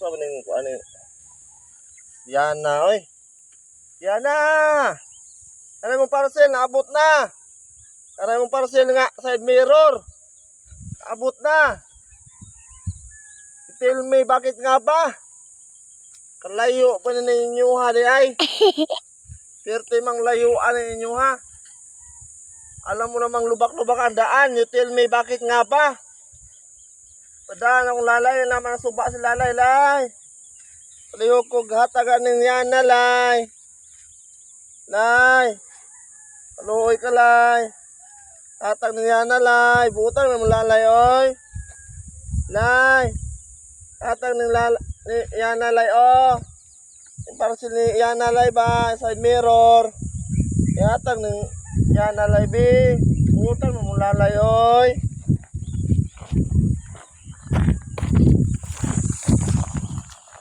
sa maning ano. Yana, oy. Yana! Aray mong parcel, naabot na. Aray mong parcel nga, side mirror. Naabot na. Tell me, bakit nga ba? Kalayo pa na ninyo ha, di ay. Perte mang layuan na ninyo ha. Alam mo namang lubak-lubak ang daan. You tell me, bakit nga ba? Padaan akong lalay, naman ang suba si lalay, lay. Paliho ko, hatagan ng Yana, lay. Lay. Paluhoy ka, lay. Hatag ng Yana, lay. Butang ng lalay, oy. Lay. Hatag ng Yana, lay, oh. Para si Yana, lay ba? Side mirror. Hatag ng Yana, lay, be. Butang ng lalay, oy.